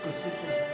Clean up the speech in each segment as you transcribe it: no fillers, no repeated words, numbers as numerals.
마스크 쓰셔.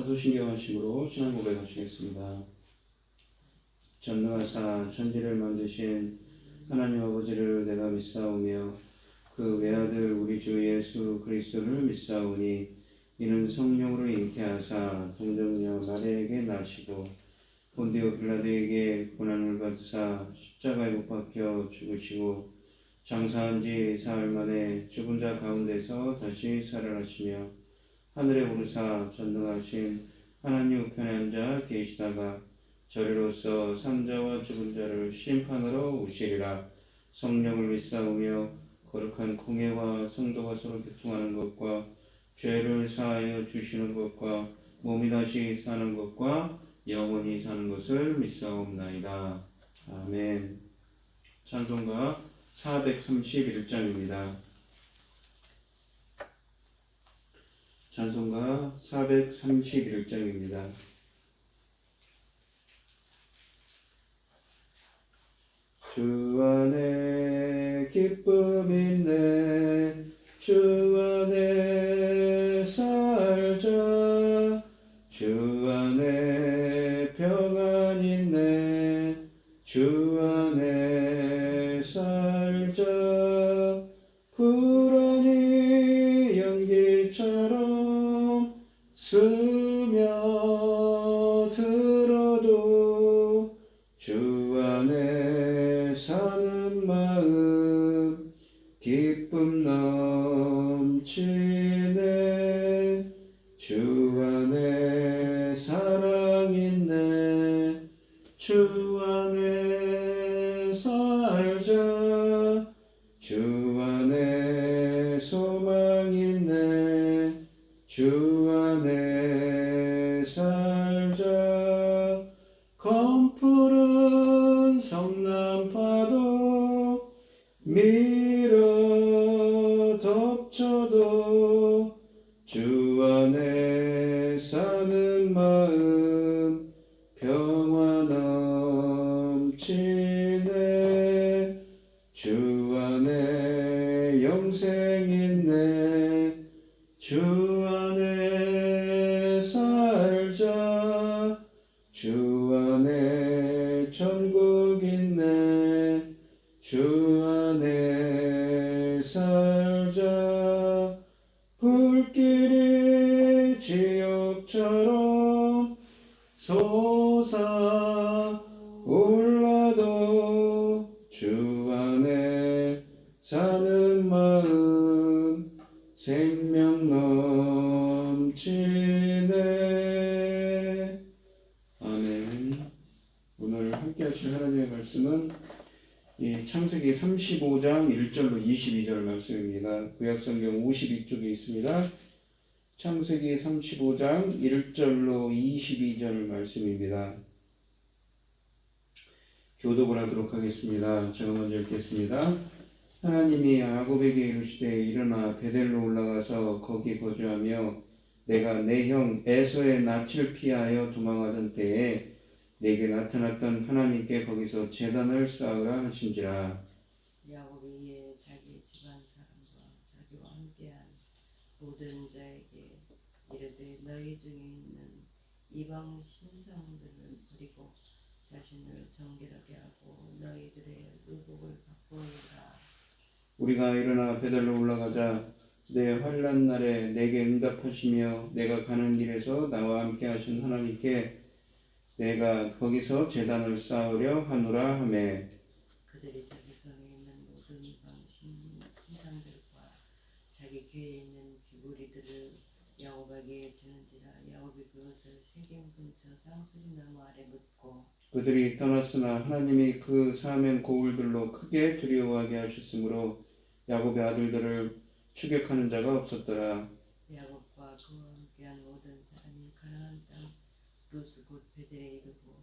사도신경 하심으로 신앙 고백하시겠습니다. 전능하사 천지를 만드신 하나님 아버지를 내가 믿사오며 그 외아들 우리 주 예수 그리스도를 믿사오니 이는 성령으로 잉태하사 동정녀 마리아에게 나시고 본디오 빌라도에게 고난을 받으사 십자가에 못 박혀 죽으시고 장사한 지 사흘 만에 죽은 자 가운데서 다시 살아나시며 하늘에 오르사 전능하신 하나님 우편에 앉아 계시다가 저리로서 산자와 죽은 자를 심판하러 오시리라. 성령을 믿사오며 거룩한 공예와 성도가 서로 교통하는 것과 죄를 사하여 주시는 것과 몸이 다시 사는 것과 영원히 사는 것을 믿사옵나이다. 아멘. 찬송가 431장입니다. 찬송가 431장입니다. 주 안에 기쁨 있네 주 안에 살자 주 안에 평안 있네 주 안에 살자 불안이 연기처럼 스며들어도 주 안에 사는 마음 기쁨 넘치네 주 안에 사랑 있네 주 안에 살자 주 안에 소망 있네 주 안에 살자 검푸른 성난파도 밀어 덮쳐도 주 안에 사는 마음 평화 넘치네 주 안에 영생 있네 주 안에 살자 주 안에 천국 있네 주 안에 살자 불길이 지옥처럼 솟아올라도 주 안에 사는 마음 생명 넘치네. 아멘. 오늘 함께 하실 하나님의 말씀은 이 창세기 35장 1절로 22절 말씀입니다. 구약성경 52쪽에 있습니다. 창세기 35장 1절로 22절 말씀입니다. 교독을 하도록 하겠습니다. 제가 먼저 읽겠습니다. 하나님이 야곱에게 이르시되 일어나 베델로 올라가서 거기 거주하며 내가 내 형 에서의 낯을 피하여 도망하던 때에 내게 나타났던 하나님께 거기서 제단을 쌓으라 하신지라. 야곱이 이에 자기 집안 사람과 자기와 함께한 모든 자에게 이르되 너희 중에 있는 이방 신상들을 버리고 자신을 정결하게 하고 너희들의 의복을 바꾸리라. 우리가 일어나 베델로 올라가자. 내 환난 날에 내게 응답하시며 내가 가는 길에서 나와 함께 하신 하나님께 내가 거기서 제단을 쌓으려 하노라 하매 그들이 자기 성에 있는 모든 이방 신상들과 자기 귀에 있는 귀고리들을 야곱에게 주는지라. 야곱이 그것을 세겜 근처 상수리 나무 아래 묻고 그들이 떠났으나 하나님이 그 사면 고울들로 크게 두려워하게 하셨으므로 야곱의 아들들을 추격하는 자가 없었더라. 야곱과 그와 함께한 모든 사람이 가나안 땅 루스 곧 베델에 이르고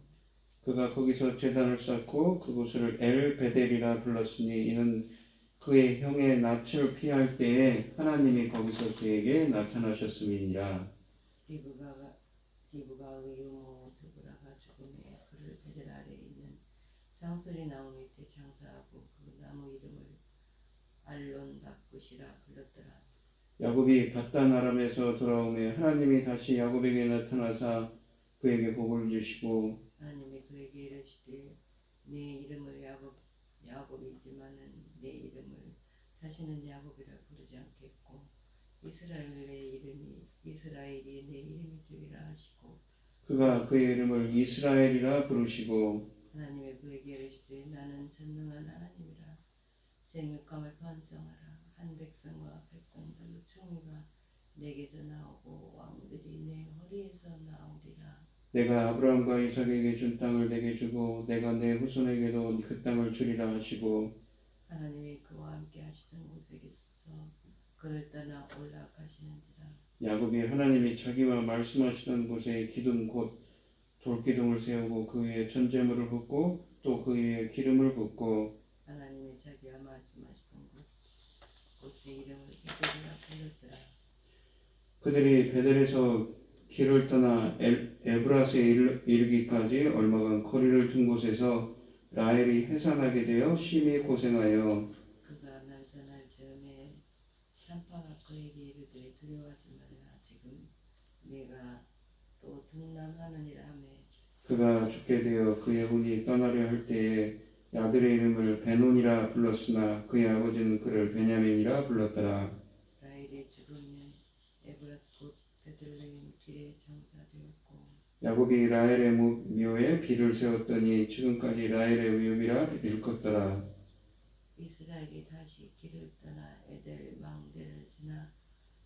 그가 거기서 제단을 쌓고 그곳을 엘 베델이라 불렀으니 이는 그의 형의 낯을 피할 때에 하나님이 거기서 그에게 나타나셨음이니라. 리브가의 유모 드보라가 죽음에 그를 베델 아래에 있는 쌍소리 나무 밑에 장사하고 그 나무 이름을 알론 바꾸시라 불렀더라. 야곱이 바단 아람에서 돌아오매 하나님이 다시 야곱에게 나타나사 그에게 복을 주시고 하나님이 그에게 이르시되 네 이름을 야곱이지만은 내 이름을 다시는 야곱이라 부르지 않겠고 이스라엘이 내 이름이 되리라 하시고 그가 그의 이름을 이스라엘이라 부르시고 하나님이 그에게 이르시되 나는 전능한 하나님이라 생육감을 번성하라 한 백성과 백성들 총회가 내게서 나오고 왕들이 내 허리에서 나오리라. 내가 아브라함과 이삭에게 준 땅을 내게 주고 내가 내 후손에게도 그 땅을 주리라 하시고 하나님이 그와 함께 하시던 곳에서 그를 떠나 올라가시는지라. 야곱이 하나님이 자기와 말씀하시던 곳에 기둥 곧 돌기둥을 세우고 그 위에 전제물을 붓고 또 그 위에 기름을 붓고 하나님이 자기와 말씀하시던 곳의 이름을 베델이라 불렀더라. 그들이 베델에서 길을 떠나 에브라스에 이르기까지 얼마간 거리를 둔 곳에서 라헬이 해산하게 되어 심히 고생하여 그가 난산할 즈음에 산파가 그에게 이르되 두려워하지 말라 지금 내가 또 등남하느니라 하매 그가 죽게 되어 그의 혼이 떠나려 할 때에 아들의 이름을 베논이라 불렀으나 그의 아버지는 그를 베냐민이라 불렀더라. 라헬이 죽으면 에브랏 곧 베들레헴 길에 장사되었고 야곱이 라헬의 묘에 비를 세웠더니 지금까지 라헬의 묘비라 일컫더라. 이스라엘이 다시 길을 떠나 에델 망대를 지나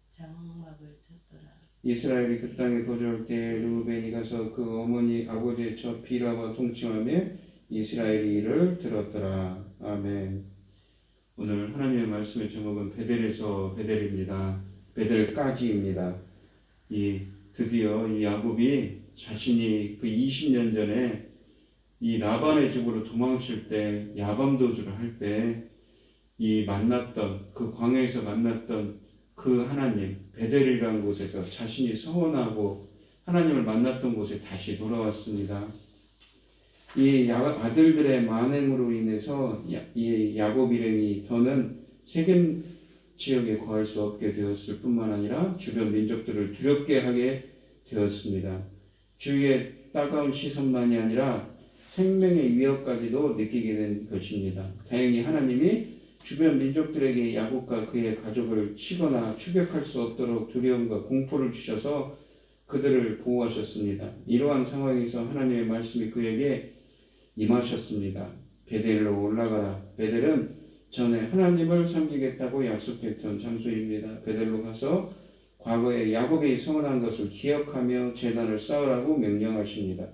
장막을 쳤더라. 이스라엘이 그 땅에 거주할 때에 르우벤이 가서 그 어머니 아버지의 첫 비라와 동침하며 이스라엘이 이를 들었더라. 아멘. 오늘 하나님의 말씀의 제목은 베델에서 베델입니다. 베델까지입니다. 드디어 이 야곱이 자신이 그 20년 전에 이 라반의 집으로 도망칠 때 야밤도주를 할 때 이 만났던 그 광야에서 만났던 그 하나님 베델이라는 곳에서 자신이 서원하고 하나님을 만났던 곳에 다시 돌아왔습니다. 이 아들들의 만행으로 인해서 이 야곱 일행이 더는 세겜 지역에 거할 수 없게 되었을 뿐만 아니라 주변 민족들을 두렵게 하게 되었습니다. 주위의 따가운 시선만이 아니라 생명의 위협까지도 느끼게 된 것입니다. 다행히 하나님이 주변 민족들에게 야곱과 그의 가족을 치거나 추격할 수 없도록 두려움과 공포를 주셔서 그들을 보호하셨습니다. 이러한 상황에서 하나님의 말씀이 그에게 임하셨습니다. 베델로 올라가라. 베델은 전에 하나님을 섬기겠다고 약속했던 장소입니다. 베델로 가서 과거에 야곱이 서원한 것을 기억하며 제단을 쌓으라고 명령하십니다.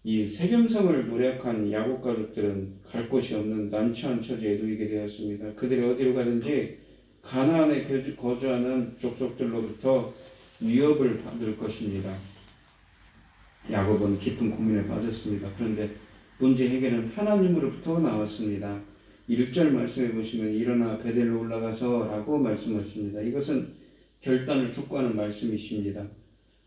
이 세겜성을 노력한 야곱 가족들은 갈 곳이 없는 난처한 처지에 놓이게 되었습니다. 그들이 어디로 가든지 가나안에 거주하는 족속들로부터 위협을 받을 것입니다. 야곱은 깊은 고민에 빠졌습니다. 그런데 문제 해결은 하나님으로부터 나왔습니다. 1절 말씀해 보시면 일어나 베델로 올라가서 라고 말씀하십니다. 이것은 결단을 촉구하는 말씀이십니다.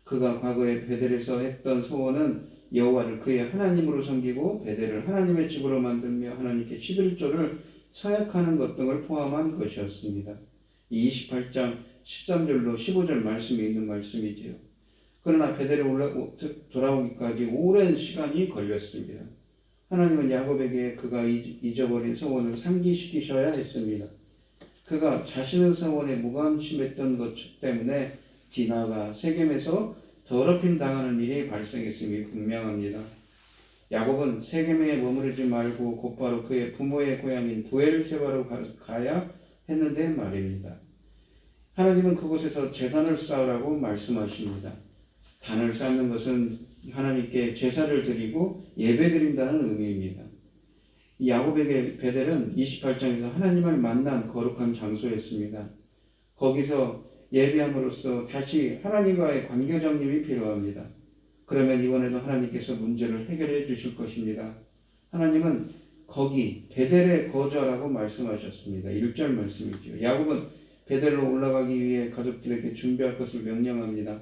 그가 과거에 베델에서 했던 소원은 여호와를 그의 하나님으로 섬기고 베델을 하나님의 집으로 만들며 하나님께 11조를 서약하는 것 등을 포함한 것이었습니다. 이 28장 13절로 15절 말씀이 있는 말씀이지요. 그러나 베델에 돌아오기까지 오랜 시간이 걸렸습니다. 하나님은 야곱에게 그가 잊어버린 소원을 상기시키셔야 했습니다. 그가 자신의 소원에 무관심했던 것 때문에 디나가 세겜에서 더럽힘 당하는 일이 발생했음이 분명합니다. 야곱은 세겜에 머무르지 말고 곧바로 그의 부모의 고향인 브엘세바로 가야 했는데 말입니다. 하나님은 그곳에서 제단을 쌓으라고 말씀하십니다. 단을 쌓는 것은 하나님께 제사를 드리고 예배드린다는 의미입니다. 야곱에게 베델은 28장에서 하나님을 만난 거룩한 장소였습니다. 거기서 예배함으로써 다시 하나님과의 관계 정립이 필요합니다. 그러면 이번에도 하나님께서 문제를 해결해 주실 것입니다. 하나님은 거기 베델에 거주하라고 말씀하셨습니다. 1절 말씀이죠. 야곱은 베델로 올라가기 위해 가족들에게 준비할 것을 명령합니다.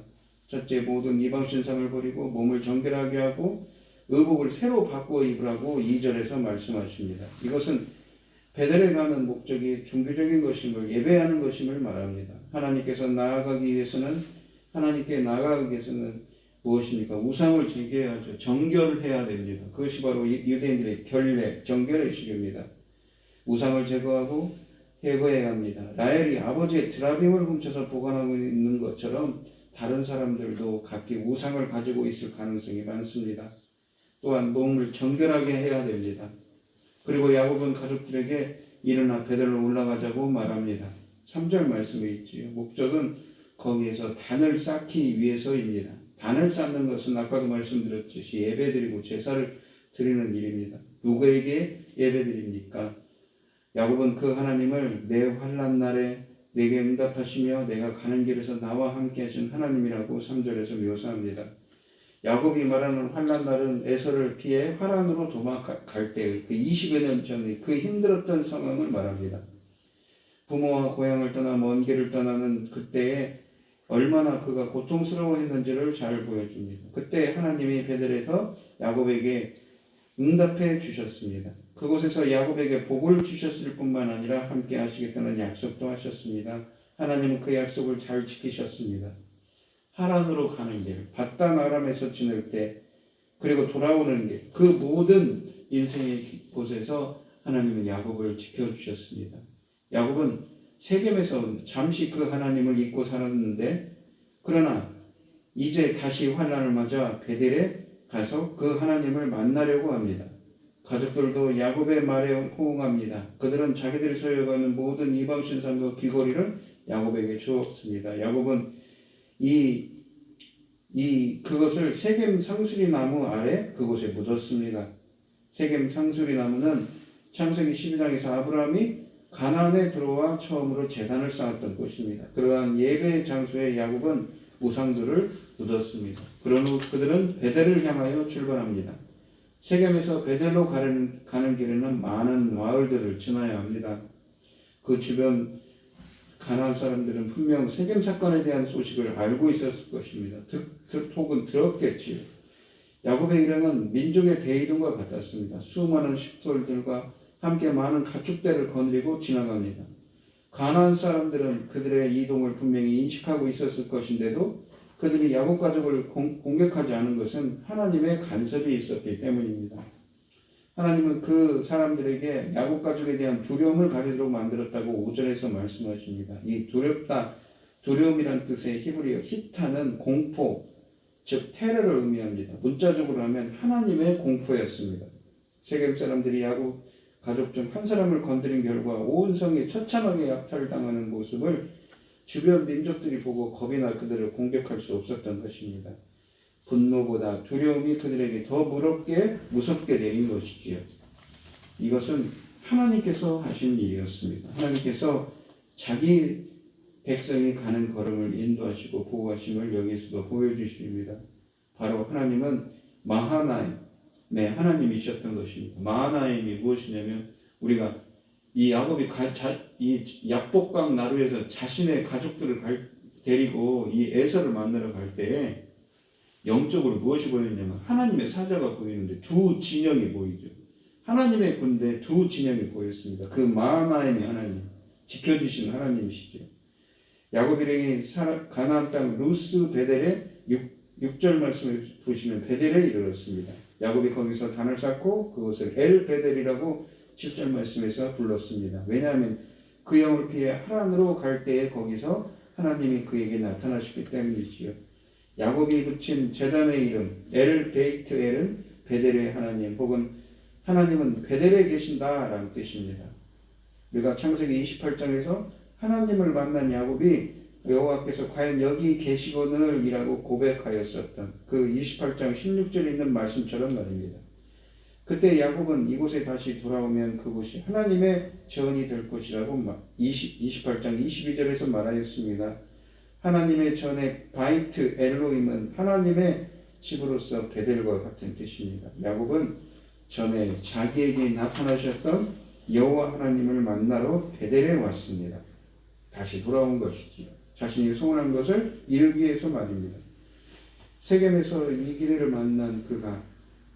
첫째, 모든 이방 신상을 버리고 몸을 정결하게 하고 의복을 새로 바꾸어 입으라고 2절에서 말씀하십니다. 이것은 베델에 가는 목적이 종교적인 것임을 예배하는 것임을 말합니다. 하나님께 나아가기 위해서는 무엇입니까? 우상을 제거해야죠. 정결을 해야 됩니다. 그것이 바로 유대인들의 정결의 시기입니다. 우상을 제거하고 회개해야 합니다. 라헬이 아버지의 드라빔을 훔쳐서 보관하고 있는 것처럼 다른 사람들도 각기 우상을 가지고 있을 가능성이 많습니다. 또한 몸을 정결하게 해야 됩니다. 그리고 야곱은 가족들에게 일어나 베델로 올라가자고 말합니다. 3절 말씀에 있지요. 목적은 거기에서 단을 쌓기 위해서입니다. 단을 쌓는 것은 아까도 말씀드렸듯이 예배드리고 제사를 드리는 일입니다. 누구에게 예배드립니까? 야곱은 그 하나님을 내 환난 날에 내게 응답하시며 내가 가는 길에서 나와 함께 하신 하나님이라고 3절에서 묘사합니다. 야곱이 말하는 환난 날은 에서를 피해 하란으로 도망갈 때의 그 20여 년 전의 그 힘들었던 상황을 말합니다. 부모와 고향을 떠나 먼 길을 떠나는 그때에 얼마나 그가 고통스러워했는지를 잘 보여줍니다. 그때 하나님이 베델에서 야곱에게 응답해 주셨습니다. 그곳에서 야곱에게 복을 주셨을 뿐만 아니라 함께 하시겠다는 약속도 하셨습니다. 하나님은 그 약속을 잘 지키셨습니다. 하란으로 가는 길, 바단 아람에서 지낼 때, 그리고 돌아오는 길, 그 모든 인생의 곳에서 하나님은 야곱을 지켜주셨습니다. 야곱은 세겜에서 잠시 그 하나님을 잊고 살았는데, 그러나 이제 다시 환난을 맞아 베델에 가서 그 하나님을 만나려고 합니다. 가족들도 야곱의 말에 호응합니다. 그들은 자기들이 소유하는 모든 이방 신상과 귀걸이를 야곱에게 주었습니다. 야곱은 그것을 세겜 상수리 나무 아래 그곳에 묻었습니다. 세겜 상수리 나무는 창세기 12장에서 아브라함이 가나안에 들어와 처음으로 제단을 쌓았던 곳입니다. 그러한 예배 장소에 야곱은 우상들을 묻었습니다. 그런 후 그들은 베델을 향하여 출발합니다. 세겜에서 베델로 가는 길에는 많은 마을들을 지나야 합니다. 그 주변 가나안 사람들은 분명 세겜 사건에 대한 소식을 알고 있었을 것입니다. 혹은 들었겠지요. 야곱의 일행은 민족의 대이동과 같았습니다. 수많은 식솔들과 함께 많은 가축대를 거느리고 지나갑니다. 가나안 사람들은 그들의 이동을 분명히 인식하고 있었을 것인데도 그들이 야곱 가족을 공격하지 않은 것은 하나님의 간섭이 있었기 때문입니다. 하나님은 그 사람들에게 야곱 가족에 대한 두려움을 가지도록 만들었다고 5절에서 말씀하십니다. 이 두려움이란 뜻의 히브리어 히타는 공포, 즉 테러를 의미합니다. 문자적으로 하면 하나님의 공포였습니다. 세겜 사람들이 야곱 가족 중 한 사람을 건드린 결과 온 성이 처참하게 약탈당하는 모습을 주변 민족들이 보고 겁이 나 그들을 공격할 수 없었던 것입니다. 분노보다 두려움이 그들에게 더 무섭게 내린 것이지요. 이것은 하나님께서 하신 일이었습니다. 하나님께서 자기 백성이 가는 걸음을 인도하시고 보호하심을 여기서도 보여주십니다. 바로 하나님은 마하나임의 하나님이셨던 것입니다. 마하나임이 무엇이냐면 우리가 이 야곱이 이 약복강 나루에서 자신의 가족들을 데리고 이 에서를 만나러 갈 때에 영적으로 무엇이 보이냐면 하나님의 사자가 보이는데 두 진영이 보이죠. 하나님의 군대 두 진영이 보였습니다. 그 마하나임의 하나님, 지켜주시는 하나님이시죠. 야곱 일행이 가나안 땅 루스 베델의 6절 말씀을 보시면 베델에 이르렀습니다. 야곱이 거기서 단을 쌓고 그것을 엘 베델이라고 7절 말씀에서 불렀습니다. 왜냐하면 그 영을 피해 하란으로 갈 때에 거기서 하나님이 그에게 나타나셨기 때문이지요. 야곱이 붙인 제단의 이름 엘 베이트 엘은 베델의 하나님 혹은 하나님은 베델에 계신다라는 뜻입니다. 우리가 창세기 28장에서 하나님을 만난 야곱이 여호와께서 과연 여기 계시거늘 이라고 고백하였었던 그 28장 16절에 있는 말씀처럼 말입니다. 그때 야곱은 이곳에 다시 돌아오면 그곳이 하나님의 전이 될 것이라고 28장 22절에서 말하였습니다. 하나님의 전의 바이트 엘로임은 하나님의 집으로서 베델과 같은 뜻입니다. 야곱은 전에 자기에게 나타나셨던 여호와 하나님을 만나러 베델에 왔습니다. 다시 돌아온 것이지요. 자신이 소원한 것을 이루기 위해서 말입니다. 세겜에서 이 기회를 만난 그가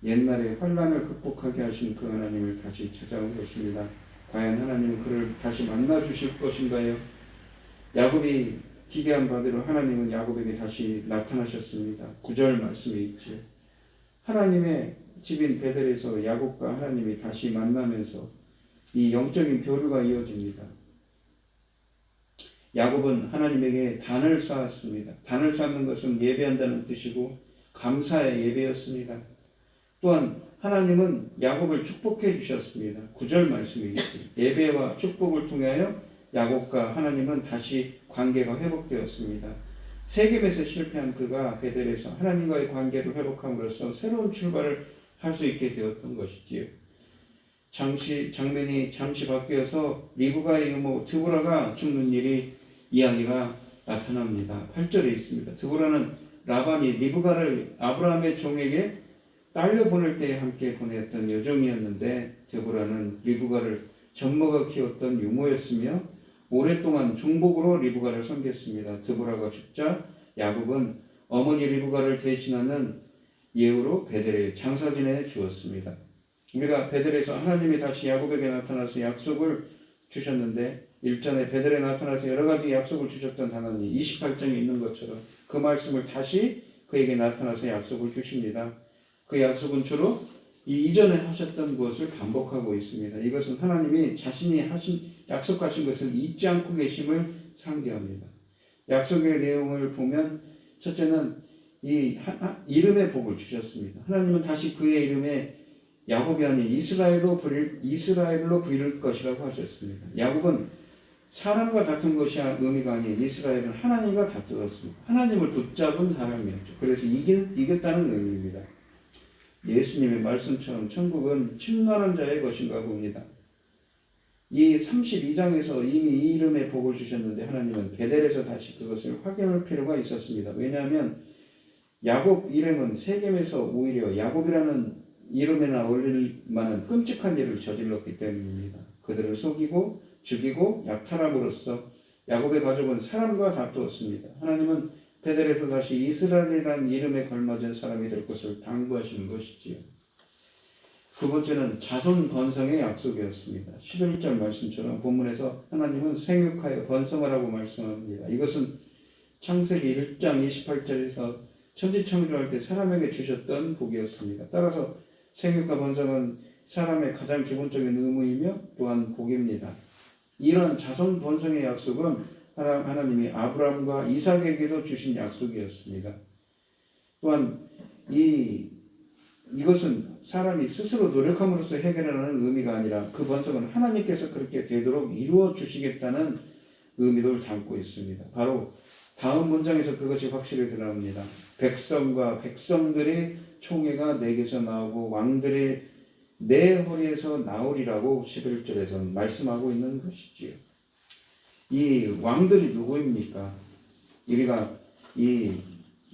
옛날에 환난을 극복하게 하신 그 하나님을 다시 찾아온 것입니다. 과연 하나님은 그를 다시 만나 주실 것인가요? 야곱이 기대한 바대로 하나님은 야곱에게 다시 나타나셨습니다. 9절 말씀에 있죠. 하나님의 집인 베델에서 야곱과 하나님이 다시 만나면서 이 영적인 교류가 이어집니다. 야곱은 하나님에게 단을 쌓았습니다. 단을 쌓는 것은 예배한다는 뜻이고 감사의 예배였습니다. 또한 하나님은 야곱을 축복해 주셨습니다. 9절 말씀에 있습니다. 예배와 축복을 통하여 야곱과 하나님은 다시 관계가 회복되었습니다. 세겜에서 실패한 그가 베델에서 하나님과의 관계를 회복함으로써 새로운 출발을 할 수 있게 되었던 것이지요. 장면이 잠시 바뀌어서 리브가의 이모 드보라가 죽는 일이 이야기가 나타납니다. 8절에 있습니다. 드보라는 라반이 리브가를 아브라함의 종에게 딸려 보낼 때에 함께 보냈던 여종이었는데 드보라는 리브가를 젖먹어 키웠던 유모였으며 오랫동안 종복으로 리브가를 섬겼습니다. 드보라가 죽자 야곱은 어머니 리브가를 대신하는 예우로 베델에 장사 지내 주었습니다. 우리가 베델에서 하나님이 다시 야곱에게 나타나서 약속을 주셨는데 일전에 베델에 나타나서 여러 가지 약속을 주셨던 하나님 28장에 있는 것처럼 그 말씀을 다시 그에게 나타나서 약속을 주십니다. 그 약속은 주로 이전에 하셨던 것을 반복하고 있습니다. 이것은 하나님이 자신이 약속하신 것을 잊지 않고 계심을 상기합니다. 약속의 내용을 보면 첫째는 이 이름의 복을 주셨습니다. 하나님은 다시 그의 이름에 야곱이 아닌 이스라엘로 부를 것이라고 하셨습니다. 야곱은 사람과 다툰 것이 의미가 아닌 이스라엘은 하나님과 다투었습니다. 하나님을 붙잡은 사람이었죠. 그래서 이겼다는 의미입니다. 예수님의 말씀처럼 천국은 침노하는 자의 것인가 봅니다. 이 32장에서 이미 이 이름의 복을 주셨는데 하나님은 베델에서 다시 그것을 확인할 필요가 있었습니다. 왜냐하면 야곱 이름은 세겜에서 오히려 야곱이라는 이름에나 어울릴 만한 끔찍한 일을 저질렀기 때문입니다. 그들을 속이고 죽이고 약탈함으로써 야곱의 가족은 사람과 다투었습니다. 하나님은 베델에서 다시 이스라엘이라는 이름에 걸맞은 사람이 될 것을 당부하시는 것이지요. 두 번째는 자손 번성의 약속이었습니다. 11절 말씀처럼 본문에서 하나님은 생육하여 번성하라고 말씀합니다. 이것은 창세기 1장 28절에서 천지창조할 때 사람에게 주셨던 복이었습니다. 따라서 생육과 번성은 사람의 가장 기본적인 의무이며 또한 복입니다. 이런 자손 번성의 약속은 하나님이 아브라함과 이삭에게도 주신 약속이었습니다. 또한 이것은 사람이 스스로 노력함으로써 해결하는 의미가 아니라 그 번성은 하나님께서 그렇게 되도록 이루어 주시겠다는 의미를 담고 있습니다. 바로 다음 문장에서 그것이 확실히 드러납니다. 백성과 백성들의 총회가 내게서 나오고 왕들이 내 허리에서 나오리라고 11절에서 말씀하고 있는 것이지요. 이 왕들이 누구입니까? 우리가 이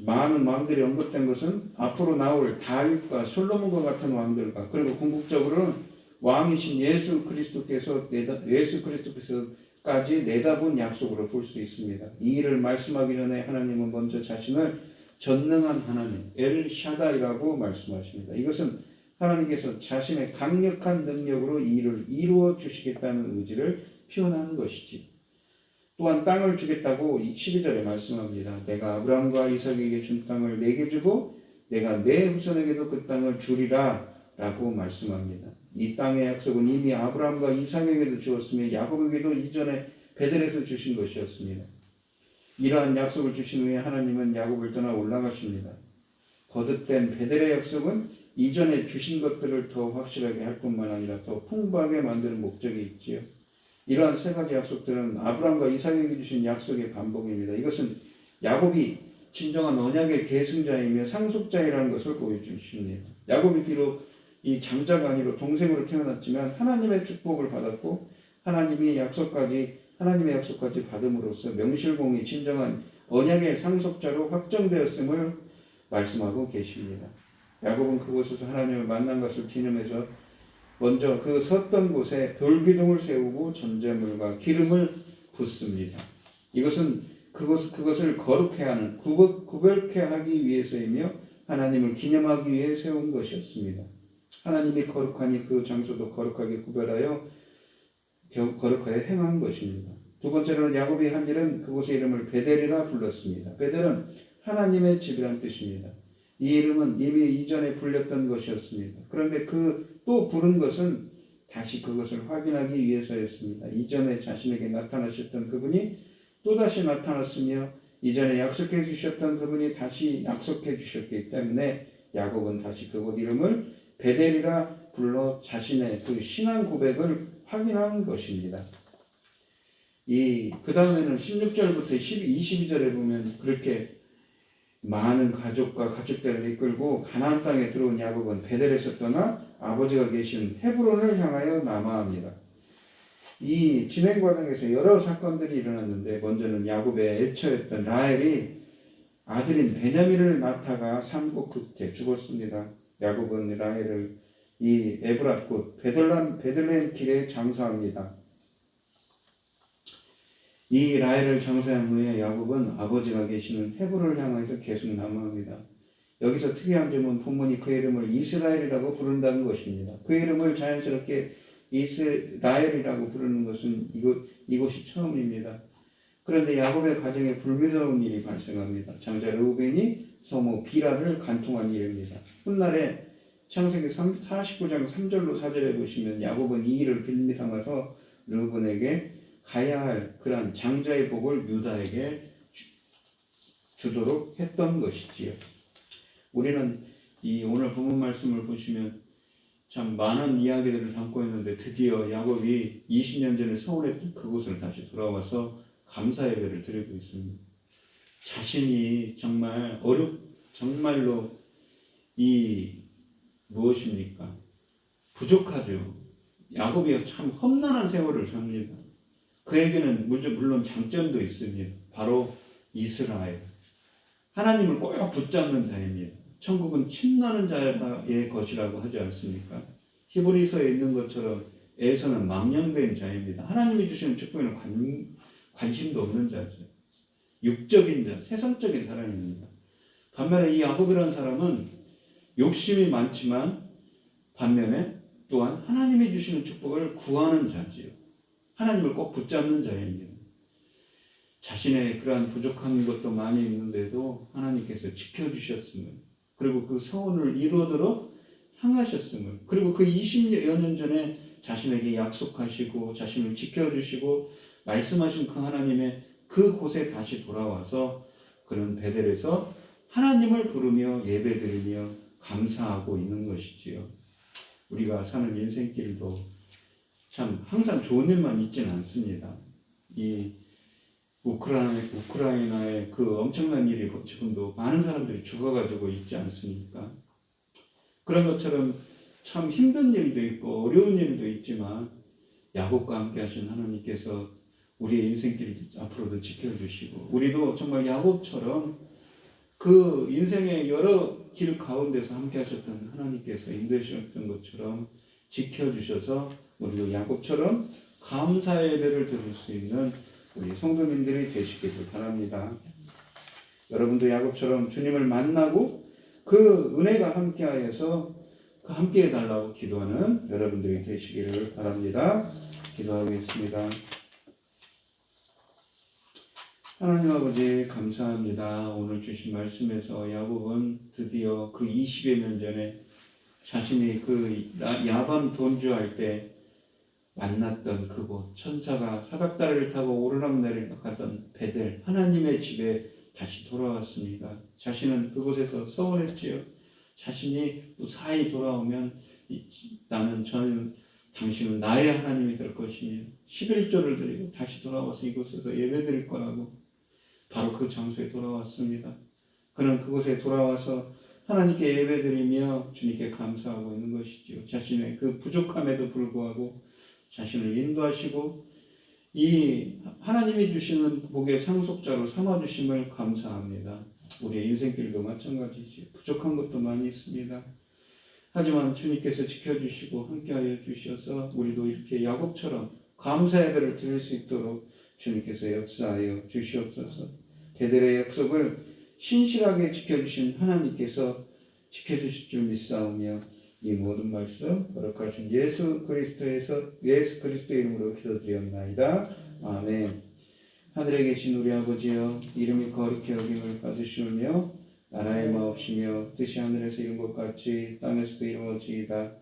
많은 왕들이 언급된 것은 앞으로 나올 다윗과 솔로몬과 같은 왕들과 그리고 궁극적으로는 왕이신 예수 그리스도께서까지 내다본 약속으로 볼 수 있습니다. 이 일을 말씀하기 전에 하나님은 먼저 자신을 전능한 하나님 엘샤다이라고 말씀하십니다. 이것은 하나님께서 자신의 강력한 능력으로 이 일을 이루어 주시겠다는 의지를 표현하는 것이지. 또한 땅을 주겠다고 12절에 말씀합니다. 내가 아브라함과 이삭에게 준 땅을 내게 주고 내가 내 후손에게도 그 땅을 주리라 라고 말씀합니다. 이 땅의 약속은 이미 아브라함과 이삭에게도 주었으며 야곱에게도 이전에 베델에서 주신 것이었습니다. 이러한 약속을 주신 후에 하나님은 야곱을 떠나 올라가십니다. 거듭된 베델의 약속은 이전에 주신 것들을 더 확실하게 할 뿐만 아니라 더 풍부하게 만드는 목적이 있지요. 이러한 세 가지 약속들은 아브라함과 이삭에게 주신 약속의 반복입니다. 이것은 야곱이 진정한 언약의 계승자이며 상속자이라는 것을 보여주십니다. 야곱이 비록 이 장자가 아니라 동생으로 태어났지만 하나님의 축복을 받았고 하나님의 약속까지 받음으로써 명실공히 진정한 언약의 상속자로 확정되었음을 말씀하고 계십니다. 야곱은 그곳에서 하나님을 만난 것을 기념해서 먼저 그 섰던 곳에 돌기둥을 세우고 전제물과 기름을 붓습니다. 이것은 그것을 거룩해 하는 구별케 하기 위해서이며 하나님을 기념하기 위해 세운 것이었습니다. 하나님이 거룩하니 그 장소도 거룩하게 구별하여 거룩하여 행한 것입니다. 두 번째로는 야곱이 한 일은 그곳의 이름을 베델이라 불렀습니다. 베델은 하나님의 집이란 뜻입니다. 이 이름은 이미 이전에 불렸던 것이었습니다. 그런데 그 또 부른 것은 다시 그것을 확인하기 위해서였습니다. 이전에 자신에게 나타나셨던 그분이 또다시 나타났으며 이전에 약속해 주셨던 그분이 다시 약속해 주셨기 때문에 야곱은 다시 그곳 이름을 베델이라 불러 자신의 그 신앙 고백을 확인한 것입니다. 그 다음에는 16절부터 22절에 보면 그렇게 많은 가족과 가축들을 이끌고 가나안 땅에 들어온 야곱은 베델에서 떠나 아버지가 계신 헤브론을 향하여 남아합니다. 이 진행 과정에서 여러 사건들이 일어났는데 먼저는 야곱의 애처였던 라헬이 아들인 베냐민을 낳다가 산고 끝에 죽었습니다. 야곱은 라헬을 이 에브랏 곧 베들레헴 길에 장사합니다. 이 라헬을 장사한 후에 야곱은 아버지가 계시는 헤브론을 향해서 계속 남아합니다. 여기서 특이한 점은 본문이 그 이름을 이스라엘이라고 부른다는 것입니다. 그 이름을 자연스럽게 이스라엘이라고 부르는 것은 이곳이 처음입니다. 그런데 야곱의 가정에 불미스러운 일이 발생합니다. 장자 르우벤이 성모 비라를 간통한 일입니다. 훗날에 창세기 49장 3절로 4절에 보시면 야곱은 이 일을 빌미 삼아서 르우벤에게 가야 할 그러한 장자의 복을 유다에게 주도록 했던 것이지요. 우리는 이 오늘 본문 말씀을 보시면 참 많은 이야기들을 담고 있는데 드디어 야곱이 20년 전에 서울했던 그곳을 다시 돌아와서 감사 예배를 드리고 있습니다. 자신이 정말로 무엇입니까? 부족하죠. 야곱이 참 험난한 세월을 삽니다. 그에게는 물론 장점도 있습니다. 바로 이스라엘. 하나님을 꼭 붙잡는 자입니다. 천국은 침노하는 자의 것이라고 하지 않습니까? 히브리서에 있는 것처럼 에서는 망령된 자입니다. 하나님이 주시는 축복에는 관심도 없는 자죠. 육적인 자, 세상적인 사람입니다. 반면에 이 야곱이라는 사람은 욕심이 많지만 반면에 또한 하나님이 주시는 축복을 구하는 자지요. 하나님을 꼭 붙잡는 자입니다. 자신의 그러한 부족한 것도 많이 있는데도 하나님께서 지켜주셨음을, 그리고 그 소원을 이루도록 향하셨음을, 그리고 그 20여 년 전에 자신에게 약속하시고 자신을 지켜주시고 말씀하신 그 하나님의 그 곳에 다시 돌아와서 그는 베델에서 하나님을 부르며 예배드리며 감사하고 있는 것이지요. 우리가 사는 인생길도 참 항상 좋은 일만 있지는 않습니다. 이 우크라이나의 그 엄청난 일이 지금도 많은 사람들이 죽어가지고 있지 않습니까? 그런 것처럼 참 힘든 일도 있고 어려운 일도 있지만 야곱과 함께 하신 하나님께서 우리의 인생길을 앞으로도 지켜주시고 우리도 정말 야곱처럼 그 인생의 여러 길 가운데서 함께 하셨던 하나님께서 인도하셨던 것처럼 지켜주셔서 우리도 야곱처럼 감사 예배를 드릴 수 있는 우리 성도님들이 되시기를 바랍니다. 여러분도 야곱처럼 주님을 만나고 그 은혜가 함께하여서 그 함께 해달라고 기도하는 여러분들이 되시기를 바랍니다. 기도하겠습니다. 하나님 아버지 감사합니다. 오늘 주신 말씀에서 야곱은 드디어 그 20여 년 전에 자신이 그 야반 돈주할 때 만났던 그곳, 천사가 사닥다리를 타고 오르락내리락 하던 베델 하나님의 집에 다시 돌아왔습니다. 자신은 그곳에서 서운했지요. 자신이 무사히 돌아오면 당신은 나의 하나님이 될 것이며 11조를 드리고 다시 돌아와서 이곳에서 예배드릴 거라고 바로 그 장소에 돌아왔습니다. 그는 그곳에 돌아와서 하나님께 예배드리며 주님께 감사하고 있는 것이지요. 자신의 그 부족함에도 불구하고 자신을 인도하시고 이 하나님이 주시는 복의 상속자로 삼아주심을 감사합니다. 우리의 인생길도 마찬가지지 부족한 것도 많이 있습니다. 하지만 주님께서 지켜주시고 함께하여 주셔서 우리도 이렇게 야곱처럼 감사 예배를 드릴 수 있도록 주님께서 역사하여 주시옵소서. 베델의 약속을 신실하게 지켜주신 하나님께서 지켜주실 줄 믿사오며 이 모든 말씀 거룩하신 예수 그리스도의 이름으로 기도드리옵나이다. 아멘. 하늘에 계신 우리 아버지여, 이름이 거룩히 여김을 받으시오며 나라의 마옵시며 뜻이 하늘에서 이룬 것 같이 땅에서도 이루어지이다.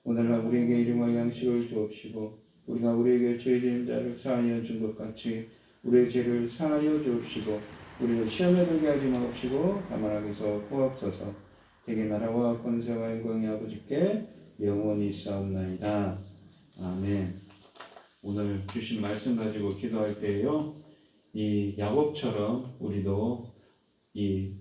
오늘날 우리에게 일용할 양식을 주옵시고 우리가 우리에게 죄지은 자를 사하여 준 것 같이 우리의 죄를 사하여 주옵시고 우리를 시험에 들게 하지 마옵시고 다만 악에서 구하옵소서. 대개 나라와 권세와 영광이 아버지께 영원히 있사옵나이다. 아멘. 오늘 주신 말씀 가지고 기도할 때요, 이 야곱처럼 우리도 이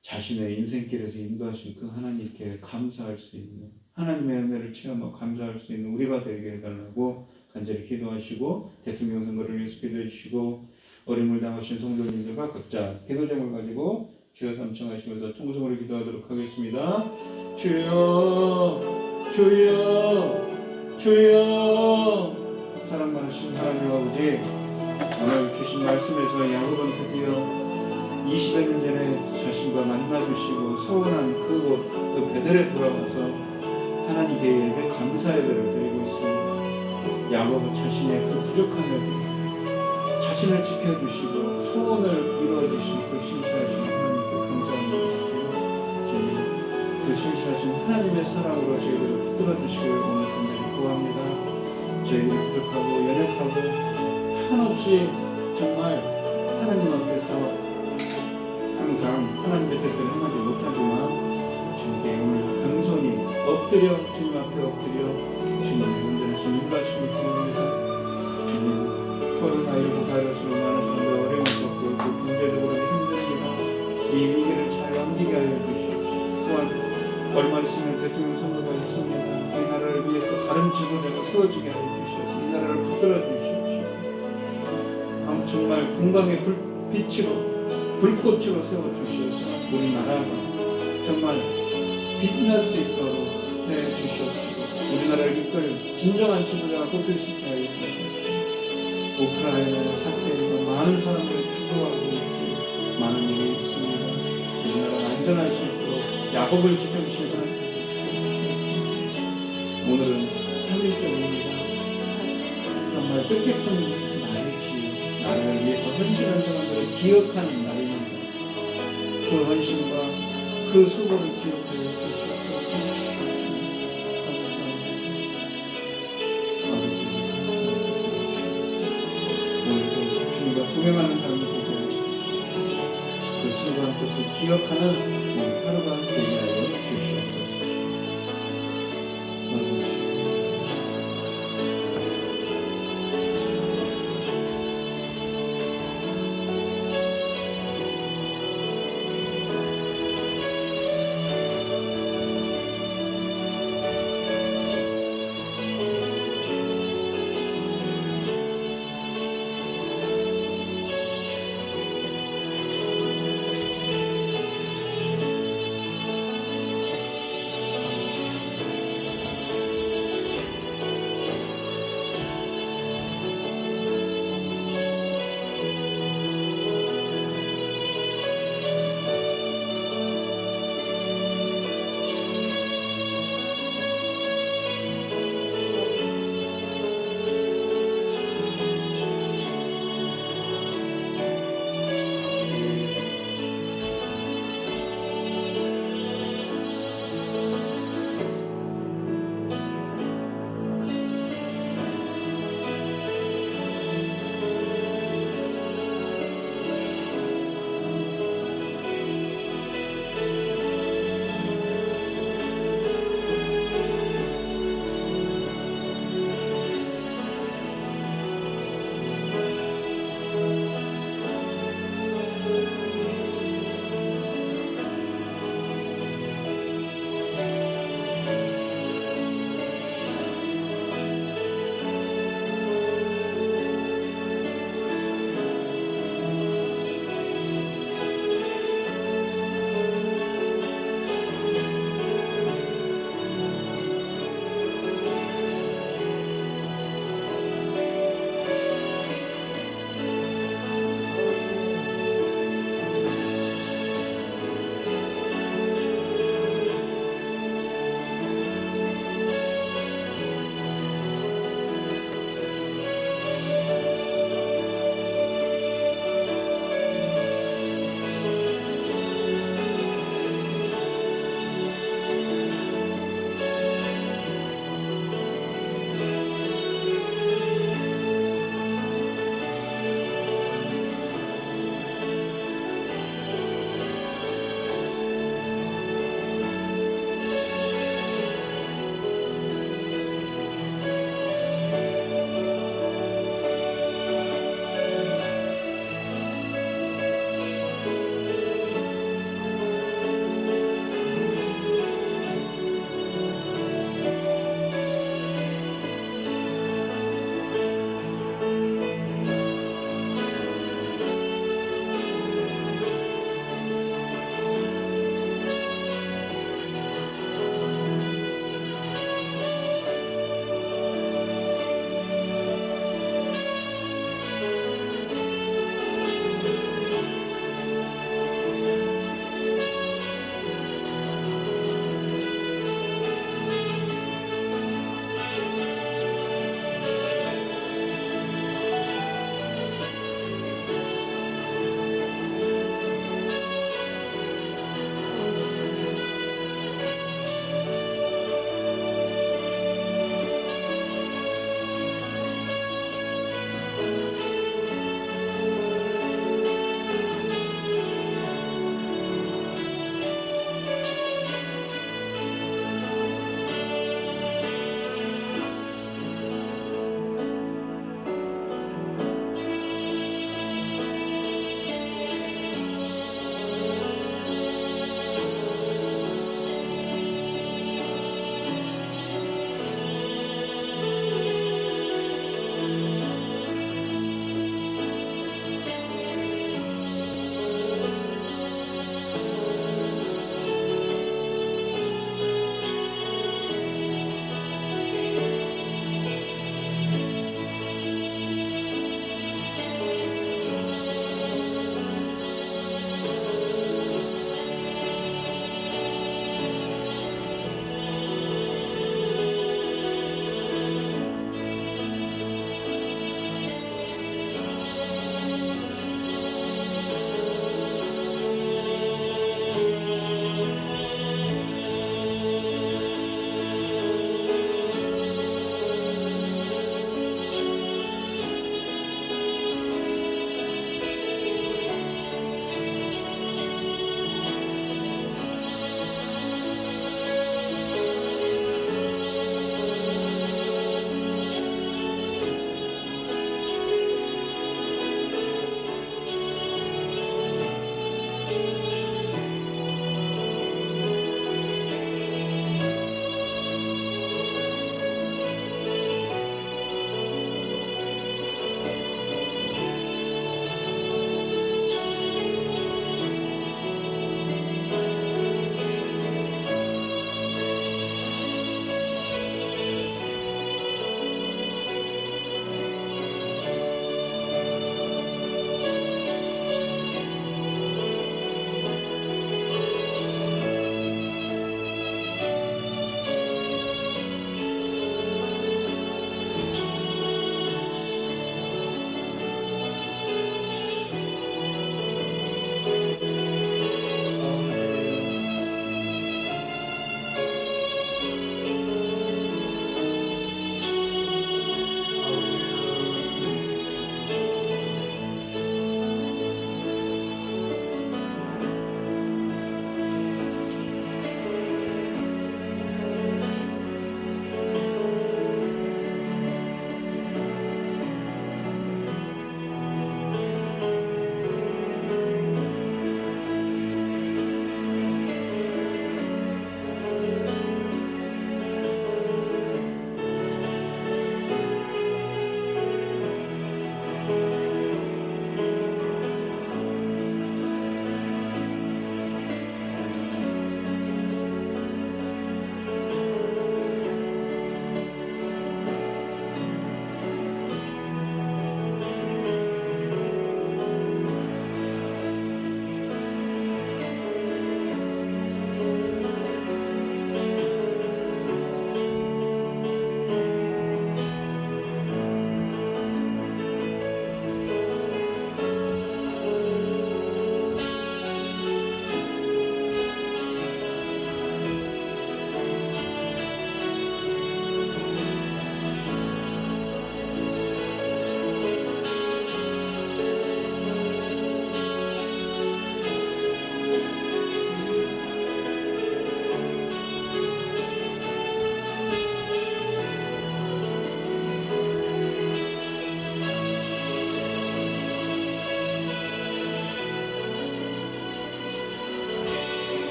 자신의 인생길에서 인도하신 그 하나님께 감사할 수 있는, 하나님의 은혜를 체험하고 감사할 수 있는 우리가 되게 해달라고 간절히 기도하시고, 대통령 선거를 위해서 기도해 주시고, 어림을 당하신 성도님들과 각자 기도 제목을 가지고 주여 삼청하시면서 통성으로 기도하도록 하겠습니다. 주여 주여 주여. 사랑 많으신 하나님 아버지, 오늘 주신 말씀에서 야곱은 드디어 20여 년 전에 자신과 만나주시고 서운한 그곳, 그 베델에 돌아와서 하나님께 예배, 감사 예배를 드리고 있습니다. 야곱은 자신의 그 부족한 여기, 자신을 지켜주시고 소원을 이루어주신 그 신실하신 하나님께 감사합니다. 주님, 그 신실하신 하나님의 사랑으로 저희들을 붙들어주시길 오늘 간절히 구합니다. 저희들이 부족하고 연약하고 한없이 정말 하나님 앞에서 항상 하나님의 뜻대로 행하지 못하지만 주님께 오늘 겸손히 엎드려 주님 앞에 엎드려 주님의 온전하신 인도하심을 구합니다. 주님, 코로나19 바이러스로 많은 사람들 어려움을 겪고 있고 경제적으로 힘듭니다. 이 위기를 잘 넘기게 하여 주시옵소서. 또한 얼마 있으면 대통령 선거가 있습니다. 이 나라를 위해서 다른 지도자가 세워지게 하여 주시옵소서. 이 나라를 붙들어 주시옵소서. 정말 동방의 불꽃으로 세워주시옵소서. 우리나라가 정말 빛날 수 있도록 해주시옵소서. 우리나라를 이끌 진정한 지도자가 뽑힐 수 있게 하여 주시옵소서. 우크라이나 사태에서 많은 사람들이 죽어가고 있지, 많은 일이 있습니다. 우리나라가 안전할 수 있도록 야곱을 지켜주실 하나님께서 오늘은 3일절입니다. 정말 뜻깊은 날이지, 나를 위해서 헌신한 사람들을 기억하는 날입니다. 그 헌신과 그 수고를 기억하여 주시옵소서. 감사합니다. 아버지, 오늘도 주님과 동행하는 사람들에게 그 수고한 것을 기억하는 하루가 되게